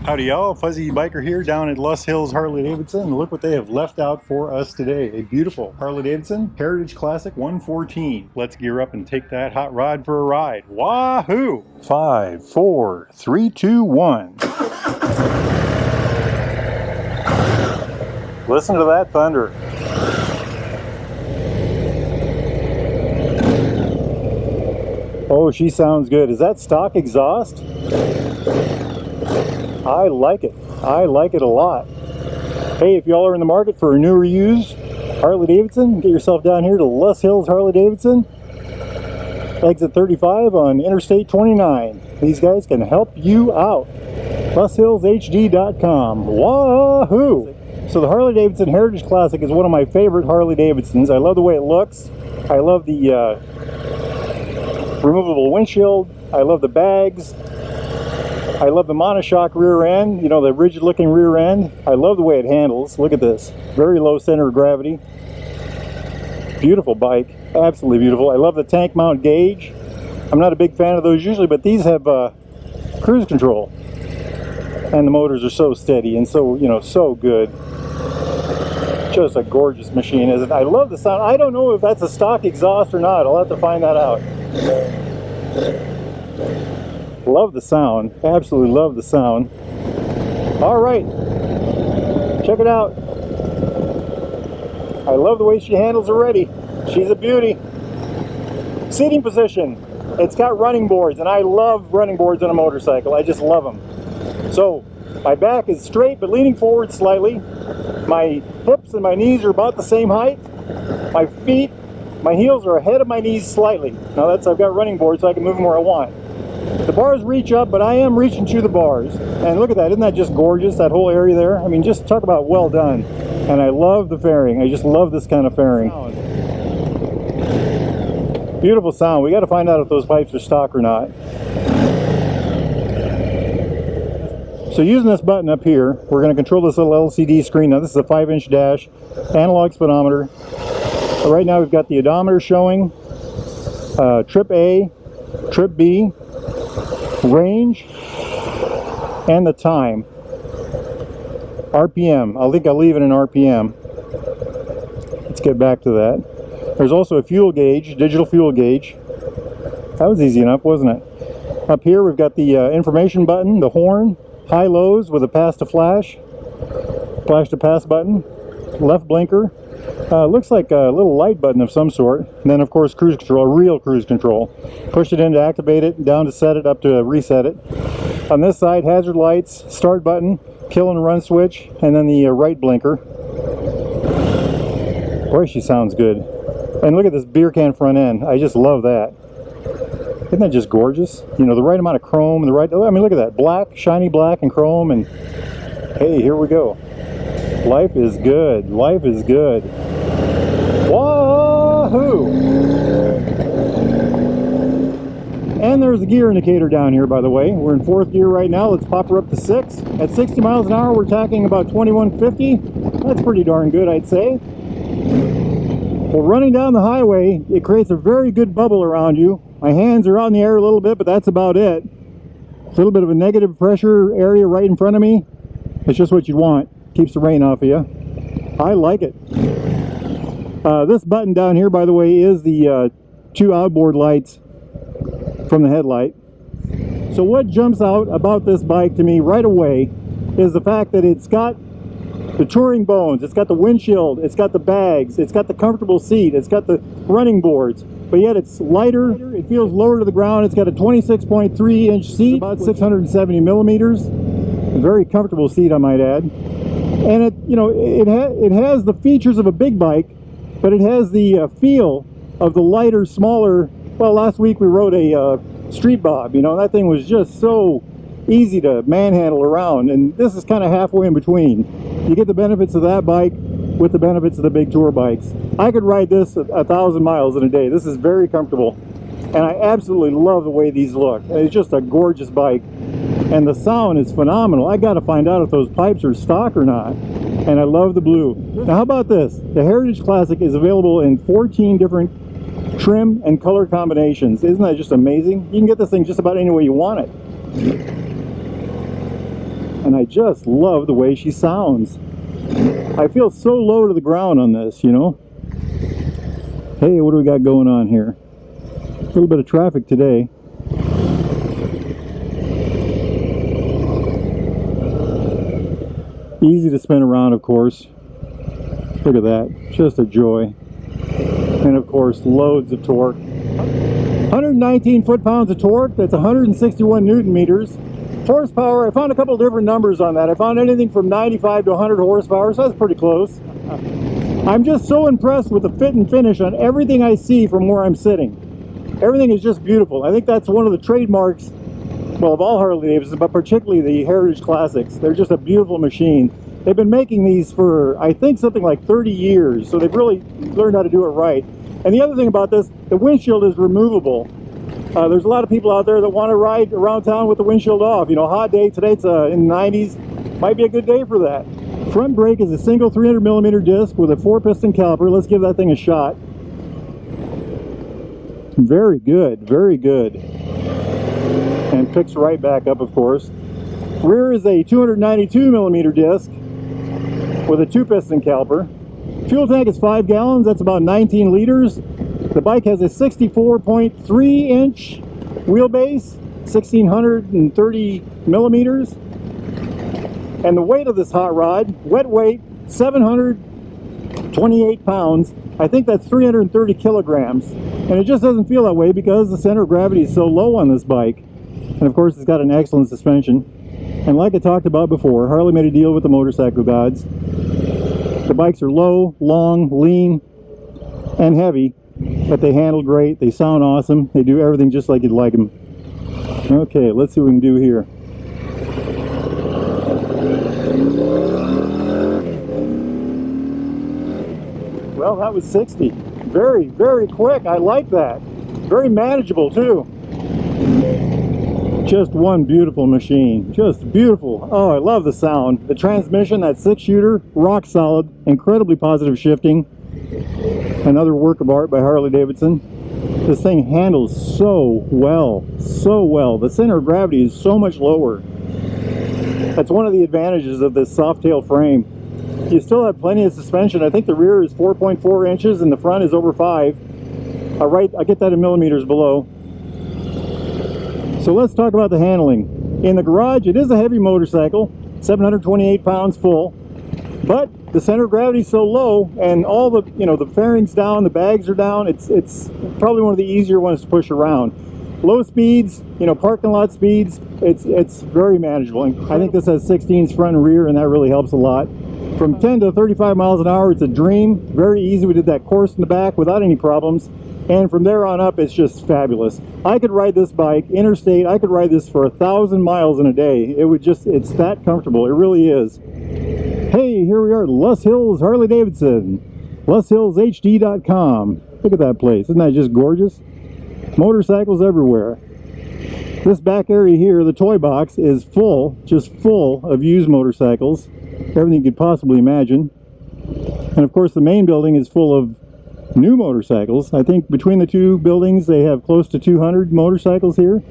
Howdy y'all, Fuzzy Biker here down at Lost Hills Harley-Davidson. Look what they have left out for us today. A beautiful Harley-Davidson Heritage Classic 114. Let's gear up and take that hot rod for a ride. Wahoo! 5, 4, 3, 2, 1. Listen to that thunder. Oh, she sounds good. Is that stock exhaust? I like it. I like it a lot. Hey, if y'all are in the market for a new or used Harley-Davidson, get yourself down here to Lost Hills Harley-Davidson, exit 35 on Interstate 29. These guys can help you out. LostHillsHD.com. Wahoo! So the Harley-Davidson Heritage Classic is one of my favorite Harley-Davidsons. I love the way it looks. I love the removable windshield. I love the bags. I love the monoshock rear end, you know, the rigid looking rear end. I love the way it handles. Look at this. Very low center of gravity. Beautiful bike. Absolutely beautiful. I love the tank mount gauge. I'm not a big fan of those usually, but these have cruise control. And the motors are so steady and so, you know, so good. Just a gorgeous machine, isn't it? I love the sound. I don't know if that's a stock exhaust or not. I'll have to find that out. Love the sound. Absolutely love the sound. All right, check it out. I love the way she handles already. She's a beauty. Seating position. It's got running boards, and I love running boards on a motorcycle. I just love them. So my back is straight but leaning forward slightly. My hips and my knees are about the same height. My feet, my heels are ahead of my knees slightly. Now that's, I've got running boards so I can move them where I want. The bars reach up, but I am reaching to the bars. And look at that, isn't that just gorgeous, that whole area there? I mean, just talk about well done. And I love the fairing. I just love this kind of fairing. Beautiful sound. We got to find out if those pipes are stock or not. So using this button up here, we're going to control this little LCD screen. Now this is a 5-inch dash, analog speedometer. Right now we've got the odometer showing, trip A, trip B, range, and the time. RPM. I think I'll leave it in RPM. Let's get back to that. There's also a fuel gauge, digital fuel gauge. That was easy enough, wasn't it? Up here we've got the information button, the horn, high lows with a pass to flash, flash to pass button, left blinker. Looks like a little light button of some sort. And then of course cruise control, real cruise control. Push it in to activate it, down to set it, up to reset it. On this side, hazard lights, start button, kill and run switch, and then the right blinker. Boy, she sounds good. And look at this beer can front end. I just love that. Isn't that just gorgeous? You know, the right amount of chrome, the right, I mean, look at that. Black, shiny black and chrome, and hey, here we go. Life is good. Life is good. Wahoo! And there's a gear indicator down here, by the way. We're in 4th gear right now. Let's pop her up to 6. At 60 miles an hour, we're tacking about 2150. That's pretty darn good, I'd say. Well, running down the highway, it creates a very good bubble around you. My hands are out in the air a little bit, but that's about it. A little bit of a negative pressure area right in front of me. It's just what you want. Keeps the rain off of you. I like it. This button down here, by the way, is the 2 outboard lights from the headlight. So what jumps out about this bike to me right away is the fact that it's got the touring bones, it's got the windshield, it's got the bags, it's got the comfortable seat, it's got the running boards, but yet it's lighter, it feels lower to the ground. It's got a 26.3-inch seat, about 670 millimeters. A very comfortable seat, I might add. And it, you know, it has the features of a big bike, but it has the feel of the lighter, smaller. Well, last week we rode a Street Bob, you know, that thing was just so easy to manhandle around, and this is kind of halfway in between. You get the benefits of that bike with the benefits of the big tour bikes. I could ride this 1,000 miles in a day. This is very comfortable, and I absolutely love the way these look. It's just a gorgeous bike, and the sound is phenomenal. I got to find out if those pipes are stock or not. And I love the blue. Now how about this? The Heritage Classic is available in 14 different trim and color combinations. Isn't that just amazing? You can get this thing just about any way you want it. And I just love the way she sounds. I feel so low to the ground on this, you know. Hey, what do we got going on here? A little bit of traffic today. Easy to spin around, of course. Look at that, just a joy. And of course, loads of torque. 119 foot-pounds of torque, that's 161 newton meters. Horsepower, I found a couple different numbers on that. I found anything from 95 to 100 horsepower, so that's pretty close. I'm just so impressed with the fit and finish on everything I see from where I'm sitting. Everything is just beautiful. I think that's one of the trademarks, well, of all Harley-Davidson, but particularly the Heritage Classics. They're just a beautiful machine. They've been making these for, I think, something like 30 years, so they've really learned how to do it right. And the other thing about this, the windshield is removable. There's a lot of people out there that want to ride around town with the windshield off. You know, hot day, today it's in the 90s, might be a good day for that. Front brake is a single 300 millimeter disc with a 4-piston caliper. Let's give that thing a shot. Very good, very good. And picks right back up, of course. Rear is a 292 millimeter disc with a 2-piston caliper. Fuel tank is 5 gallons, that's about 19 liters. The bike has a 64.3 inch wheelbase, 1630 millimeters. And the weight of this hot rod, wet weight, 728 pounds. I think that's 330 kilograms. And it just doesn't feel that way because the center of gravity is so low on this bike. And of course, it's got an excellent suspension. And like I talked about before, Harley made a deal with the motorcycle gods. The bikes are low, long, lean, and heavy, but they handle great. They sound awesome. They do everything just like you'd like them. Okay, let's see what we can do here. Well, that was 60. Very, very quick. I like that. Very manageable, too. Just one beautiful machine. Just beautiful. Oh, I love the sound. The transmission, that 6-shooter, rock solid, incredibly positive shifting. Another work of art by Harley-Davidson. This thing handles so well, so well. The center of gravity is so much lower. That's one of the advantages of this soft tail frame. You still have plenty of suspension. I think the rear is 4.4 inches and the front is over 5. I get that in millimeters below. So let's talk about the handling. In the garage, it is a heavy motorcycle, 728 pounds full, but the center of gravity is so low, and all the, you know, the fairing's down, the bags are down. It's probably one of the easier ones to push around. Low speeds, you know, parking lot speeds, it's very manageable. And I think this has 16s front and rear, and that really helps a lot. From 10 to 35 miles an hour, it's a dream. Very easy. We did that course in the back without any problems. And from there on up, it's just fabulous. I could ride this bike interstate. I could ride this for 1,000 miles in a day. It would just, it's that comfortable. It really is. Hey, here we are, Loess Hills Harley-Davidson. LoessHillsHD.com. Look at that place. Isn't that just gorgeous? Motorcycles everywhere. This back area here, the toy box, is full, just full of used motorcycles. Everything you could possibly imagine. And of course, the main building is full of new motorcycles. I think between the two buildings they have close to 200 motorcycles here.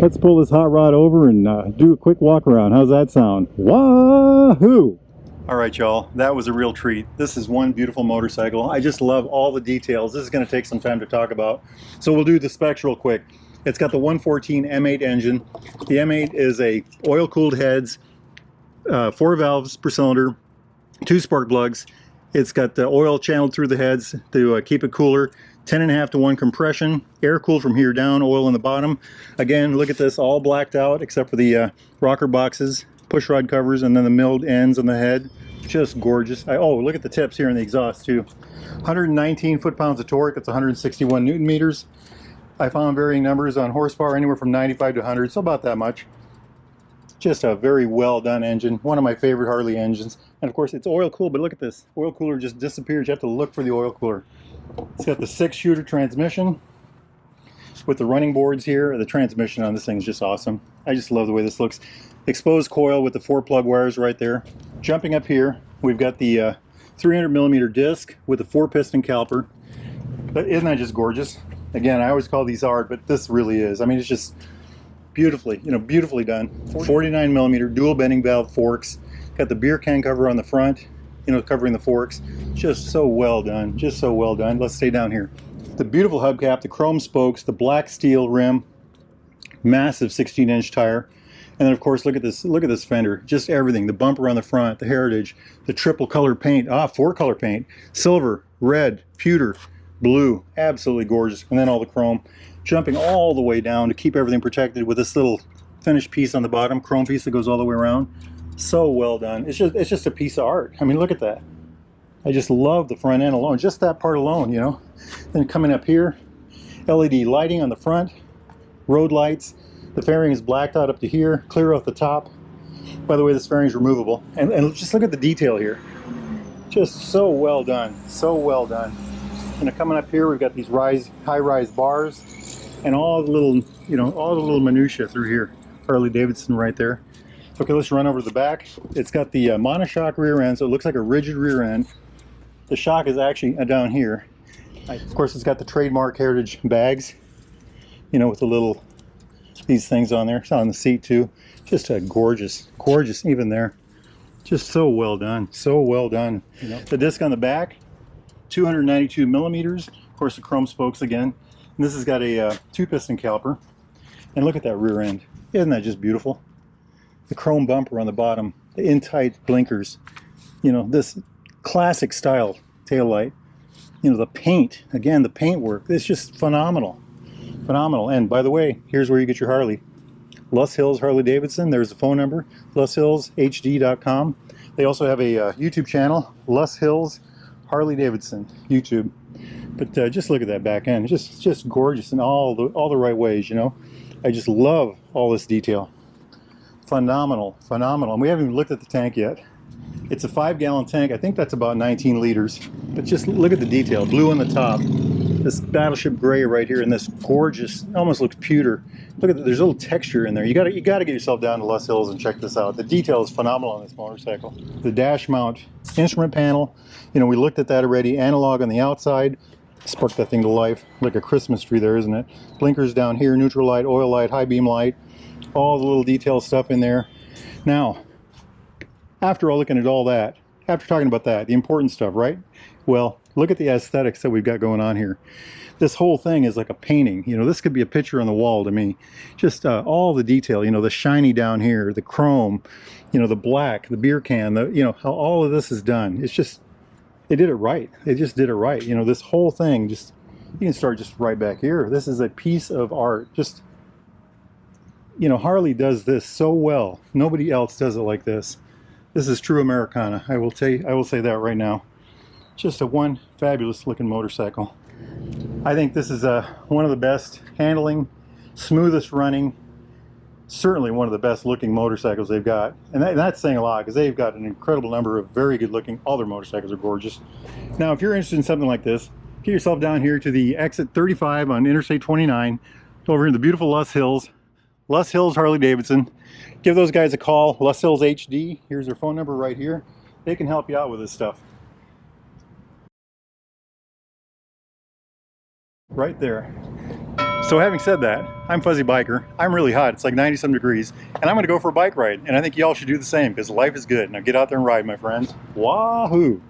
Let's pull this hot rod over and do a quick walk around. How's that sound? Wahoo! All right, y'all, that was a real treat. This is one beautiful motorcycle. I just love all the details. This is going to take some time to talk about, so we'll do the specs real quick. It's got the 114 M8 engine. The M8 is a oil-cooled heads, 4 valves per cylinder, 2 spark plugs. It's got the oil channeled through the heads to keep it cooler. 10.5 to 1 compression, air cooled from here down, oil in the bottom. Again, look at this, all blacked out except for the rocker boxes, push rod covers, and then the milled ends on the head. Just gorgeous. Oh, look at the tips here in the exhaust too. 119 foot-pounds of torque. That's 161 newton meters. I found varying numbers on horsepower, anywhere from 95 to 100, so about that much. Just a very well done engine. One of my favorite Harley engines. And of course, it's oil cooled, but look at this. Oil cooler just disappears. You have to look for the oil cooler. It's got the 6-shooter transmission with the running boards here. The transmission on this thing is just awesome. I just love the way this looks. Exposed coil with the 4 plug wires right there. Jumping up here, we've got the 300 millimeter disc with a 4-piston caliper. But isn't that just gorgeous? Again, I always call these art, but this really is. I mean, it's just beautifully, beautifully done. 49 millimeter dual bending valve forks. Got the beer can cover on the front, covering the forks. Just so well done, just so well done. Let's stay down here. The beautiful hubcap, the chrome spokes, the black steel rim, massive 16-inch tire. And then of course, look at this fender, just everything. The bumper on the front, the heritage, the triple color paint, 4-color paint, silver, red, pewter, blue, absolutely gorgeous. And then all the chrome, jumping all the way down to keep everything protected with this little finished piece on the bottom, chrome piece that goes all the way around. So well done. It's just a piece of art. I mean, look at that. I just love the front end alone, just that part alone, Then coming up here, LED lighting on the front, road lights. The fairing is blacked out up to here, clear off the top. By the way, this fairing is removable. And just look at the detail here. Just so well done, so well done. And coming up here, we've got these high-rise bars and all the little, all the little minutia through here. Harley-Davidson right there. Okay, let's run over to the back. It's got the monoshock rear end, so it looks like a rigid rear end. The shock is actually down here. Of course, it's got the trademark heritage bags, with the little, these things on there. It's on the seat too. Just a gorgeous, gorgeous, even there. Just so well done, so well done. The disc on the back, 292 millimeters. Of course, the chrome spokes again. And this has got a 2-piston caliper. And look at that rear end. Isn't that just beautiful? The chrome bumper on the bottom, the in-tight blinkers. This classic style taillight. The paint, again, the paint work. It's just phenomenal. Phenomenal. And by the way, here's where you get your Harley. Loess Hills Harley-Davidson. There's the phone number, LoessHillsHD.com. They also have a YouTube channel, Loess Hills Harley-Davidson, YouTube. But just look at that back end. Just gorgeous in all the right ways, I just love all this detail. Phenomenal, phenomenal. And we haven't even looked at the tank yet. It's a 5-gallon tank. I think that's about 19 liters. But just look at the detail. Blue on the top. This battleship gray right here, and this gorgeous, almost looks pewter. Look at there's a little texture in there. You got to get yourself down to Loess Hills and check this out. The detail is phenomenal on this motorcycle. The dash mount instrument panel, we looked at that already. Analog on the outside. Sparked that thing to life like a Christmas tree there, isn't it? Blinkers down here, neutral light, oil light, high beam light, all the little detail stuff in there. Now, after all looking at all that, after talking about that, the important stuff, right? Well, look at the aesthetics that we've got going on here. This whole thing is like a painting. This could be a picture on the wall to me. Just all the detail, the shiny down here, the chrome, the black, the beer can, how all of this is done. It's just, they did it right. They just did it right. This whole thing, you can start just right back here. This is a piece of art. Just, Harley does this so well. Nobody else does it like this. This is true Americana. I will say that right now. Just one fabulous looking motorcycle. I think this is one of the best handling, smoothest running, certainly one of the best looking motorcycles they've got. And that's saying a lot, because they've got an incredible number of very good looking, all their motorcycles are gorgeous. Now, if you're interested in something like this, get yourself down here to the exit 35 on Interstate 29, over in the beautiful Loess Hills Harley-Davidson. Give those guys a call, Loess Hills HD. Here's their phone number right here. They can help you out with this stuff. Right there. So having said that, I'm Fuzzy Biker. I'm really hot. It's like 90-some degrees. And I'm going to go for a bike ride. And I think y'all should do the same, because life is good. Now get out there and ride, my friends. Wahoo!